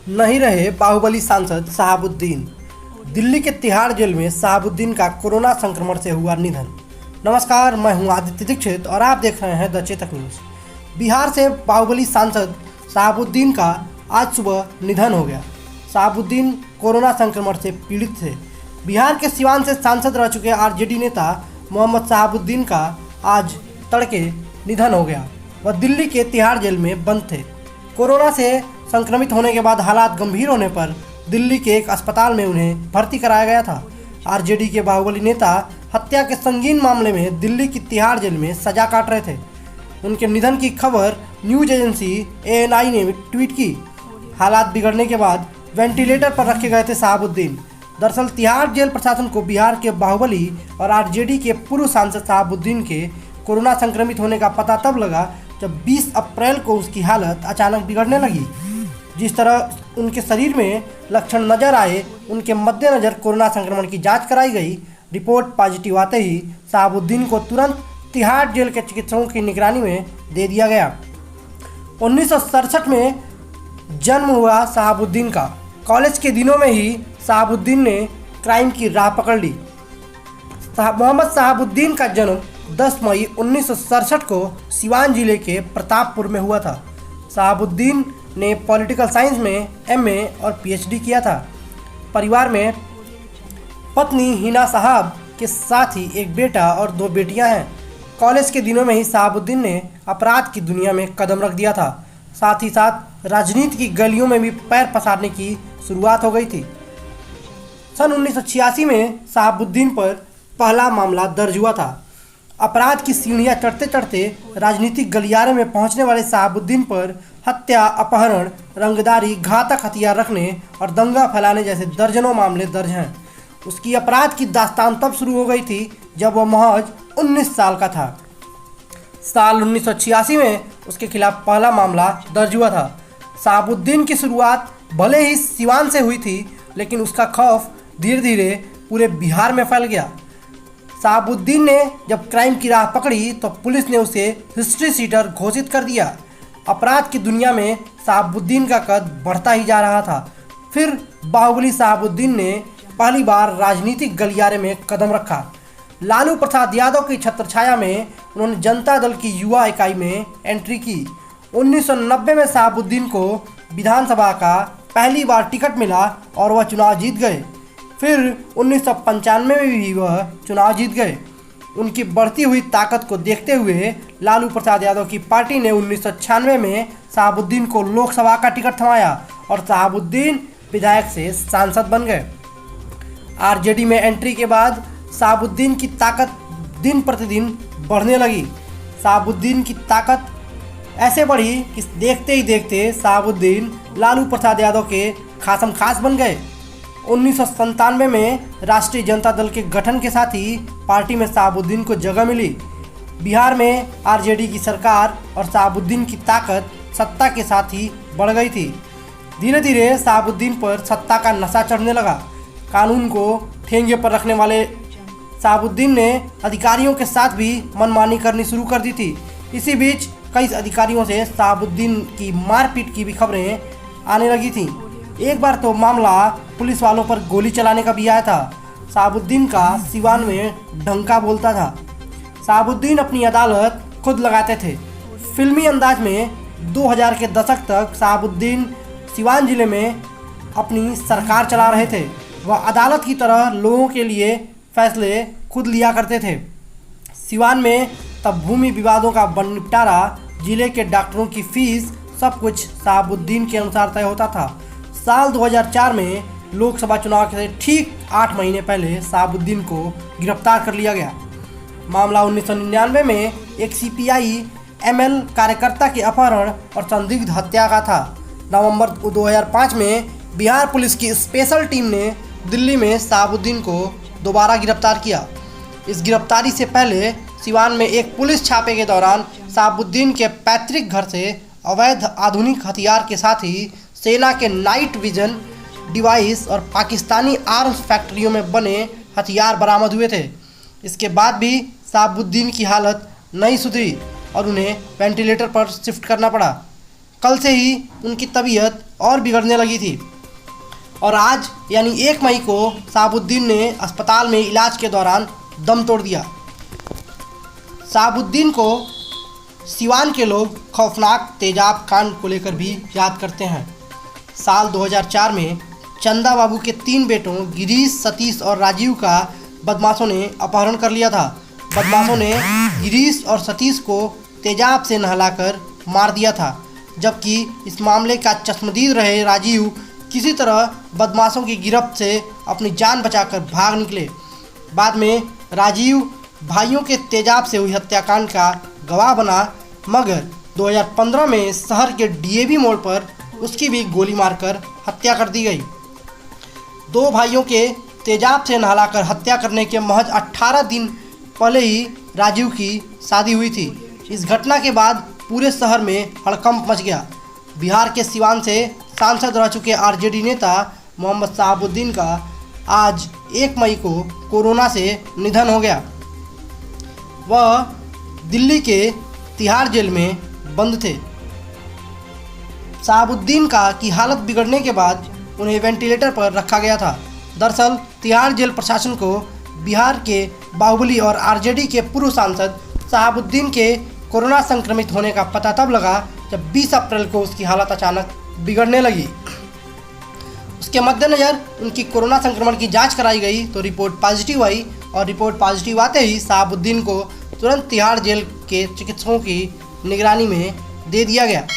नहीं रहे बाहुबली सांसद शहाबुद्दीन। दिल्ली के तिहाड़ जेल में शहाबुद्दीन का कोरोना संक्रमण से हुआ निधन। नमस्कार, मैं हूं आदित्य दीक्षित और आप देख रहे हैं द चेतक न्यूज़। बिहार से बाहुबली सांसद शहाबुद्दीन का आज सुबह निधन हो गया। शहाबुद्दीन कोरोना संक्रमण से पीड़ित थे। बिहार के सिवान से सांसद रह चुके आरजेडी नेता मोहम्मद शहाबुद्दीन का आज तड़के निधन हो गया। वह दिल्ली के तिहाड़ जेल में बंद थे। कोरोना से संक्रमित होने के बाद हालात गंभीर होने पर दिल्ली के एक अस्पताल में उन्हें भर्ती कराया गया था। आरजेडी के बाहुबली नेता हत्या के संगीन मामले में दिल्ली की तिहाड़ जेल में सजा काट रहे थे। उनके निधन की खबर न्यूज एजेंसी ANI ने ट्वीट की। हालात बिगड़ने के बाद वेंटिलेटर पर रखे गए थे शहाबुद्दीन। दरअसल तिहाड़ जेल प्रशासन को बिहार के बाहुबली और आरजेडी के पूर्व सांसद शहाबुद्दीन के कोरोना संक्रमित होने का पता तब लगा जब 20 अप्रैल को उसकी हालत अचानक बिगड़ने लगी। जिस तरह उनके शरीर में लक्षण नजर आए, उनके मद्देनज़र कोरोना संक्रमण की जांच कराई गई। रिपोर्ट पॉजिटिव आते ही शहाबुद्दीन को तुरंत तिहाड़ जेल के चिकित्सकों की निगरानी में दे दिया गया। 1967 में जन्म हुआ शहाबुद्दीन का। कॉलेज के दिनों में ही शहाबुद्दीन ने क्राइम की राह पकड़ ली। मोहम्मद शहाबुद्दीन का जन्म 10 मई 1967 को सिवान जिले के प्रतापपुर में हुआ था। शहाबुद्दीन ने पॉलिटिकल साइंस में MA और PhD किया था। परिवार में पत्नी हिना साहब के साथ ही एक बेटा और 2 बेटियां हैं। कॉलेज के दिनों में ही शहाबुद्दीन ने अपराध की दुनिया में कदम रख दिया था। साथ ही साथ राजनीति की गलियों में भी पैर पसारने की शुरुआत हो गई थी। सन 1986 में शहाबुद्दीन पर पहला मामला दर्ज हुआ था। अपराध की सीढ़ियां चढ़ते चढ़ते राजनीतिक गलियारे में पहुंचने वाले शहाबुद्दीन पर हत्या, अपहरण, रंगदारी, घातक हथियार रखने और दंगा फैलाने जैसे दर्जनों मामले दर्ज हैं। उसकी अपराध की दास्तान तब शुरू हो गई थी जब वह महज 19 साल का था। साल 1986 में उसके खिलाफ पहला मामला दर्ज हुआ था। शहाबुद्दीन की शुरुआत भले ही सिवान से हुई थी, लेकिन उसका खौफ धीरे धीरे पूरे बिहार में फैल गया। शहाबुद्दीन ने जब क्राइम की राह पकड़ी तो पुलिस ने उसे हिस्ट्री शीटर घोषित कर दिया। अपराध की दुनिया में शहाबुद्दीन का कद बढ़ता ही जा रहा था। फिर बाहुबली शहाबुद्दीन ने पहली बार राजनीतिक गलियारे में कदम रखा। लालू प्रसाद यादव की छत्रछाया में उन्होंने जनता दल की युवा इकाई में एंट्री की। 1990 में शहाबुद्दीन को विधानसभा का पहली बार टिकट मिला और वह चुनाव जीत गए। फिर 1995 में भी वह चुनाव जीत गए। उनकी बढ़ती हुई ताकत को देखते हुए लालू प्रसाद यादव की पार्टी ने 1996 में शहाबुद्दीन को लोकसभा का टिकट थमाया और शहाबुद्दीन विधायक से सांसद बन गए। आरजेडी में एंट्री के बाद शहाबुद्दीन की ताकत दिन प्रतिदिन बढ़ने लगी। शहाबुद्दीन की ताकत ऐसे बढ़ी कि देखते ही देखते शहाबुद्दीन लालू प्रसाद यादव के खासम खास बन गए। 1997 में राष्ट्रीय जनता दल के गठन के साथ ही पार्टी में शहाबुद्दीन को जगह मिली। बिहार में आरजेडी की सरकार और शहाबुद्दीन की ताकत सत्ता के साथ ही बढ़ गई थी। धीरे धीरे शहाबुद्दीन पर सत्ता का नशा चढ़ने लगा। कानून को ठेंगे पर रखने वाले शहाबुद्दीन ने अधिकारियों के साथ भी मनमानी करनी शुरू कर दी थी। इसी बीच कई अधिकारियों से शहाबुद्दीन की मारपीट की भी खबरें आने लगी थीं। एक बार तो मामला पुलिस वालों पर गोली चलाने का भी आया था। शहाबुद्दीन का सिवान में डंका बोलता था। शहाबुद्दीन अपनी अदालत खुद लगाते थे। फिल्मी अंदाज में 2000 के दशक तक शहाबुद्दीन सिवान जिले में अपनी सरकार चला रहे थे। वह अदालत की तरह लोगों के लिए फैसले खुद लिया करते थे। सिवान में तब भूमि विवादों का निपटारा, जिले के डॉक्टरों की फीस, सब कुछ शहाबुद्दीन के अनुसार तय होता था। साल 2004 में लोकसभा चुनाव के ठीक 8 महीने पहले शहाबुद्दीन को गिरफ्तार कर लिया गया। मामला 1999 में एक CPI ML कार्यकर्ता के अपहरण और संदिग्ध हत्या का था। नवंबर 2005 में बिहार पुलिस की स्पेशल टीम ने दिल्ली में शहाबुद्दीन को दोबारा गिरफ्तार किया। इस गिरफ्तारी से पहले सिवान में एक पुलिस छापे के दौरान शहाबुद्दीन के पैतृक घर से अवैध आधुनिक हथियार के साथ ही सेना के नाइट विजन डिवाइस और पाकिस्तानी आर्म्स फैक्ट्रियों में बने हथियार बरामद हुए थे। इसके बाद भी शहाबुद्दीन की हालत नहीं सुधरी और उन्हें वेंटिलेटर पर शिफ्ट करना पड़ा। कल से ही उनकी तबीयत और बिगड़ने लगी थी और आज यानी 1 मई को शहाबुद्दीन ने अस्पताल में इलाज के दौरान दम तोड़ दिया। शहाबुद्दीन को सिवान के लोग खौफनाक तेजाब कांड को लेकर भी याद करते हैं। साल 2004 में चंदा बाबू के 3 बेटों गिरीश, सतीश और राजीव का बदमाशों ने अपहरण कर लिया था। बदमाशों ने गिरीश और सतीश को तेजाब से नहलाकर मार दिया था, जबकि इस मामले का चश्मदीद रहे राजीव किसी तरह बदमाशों की गिरफ्त से अपनी जान बचाकर भाग निकले। बाद में राजीव भाइयों के तेजाब से हुई हत्याकांड का गवाह बना, मगर 2015 में शहर के डीएवी मोड़ पर उसकी भी गोली मारकर हत्या कर दी गई। 2 भाइयों के तेजाब से नहलाकर हत्या करने के महज 18 दिन पहले ही राजीव की शादी हुई थी। इस घटना के बाद पूरे शहर में हड़कंप मच गया। बिहार के सिवान से सांसद रह चुके आरजेडी नेता मोहम्मद शहाबुद्दीन का आज 1 मई को कोरोना से निधन हो गया। वह दिल्ली के तिहाड़ जेल में बंद थे। शहाबुद्दीन की हालत बिगड़ने के बाद उन्हें वेंटिलेटर पर रखा गया था। दरअसल तिहाड़ जेल प्रशासन को बिहार के बाहुबली और आरजेडी के पूर्व सांसद शहाबुद्दीन के कोरोना संक्रमित होने का पता तब लगा जब 20 अप्रैल को उसकी हालत अचानक बिगड़ने लगी। उसके मद्देनज़र उनकी कोरोना संक्रमण की जांच कराई गई तो रिपोर्ट पॉजिटिव आई और रिपोर्ट पॉजिटिव आते ही शहाबुद्दीन को तुरंत तिहाड़ जेल के चिकित्सकों की निगरानी में दे दिया गया।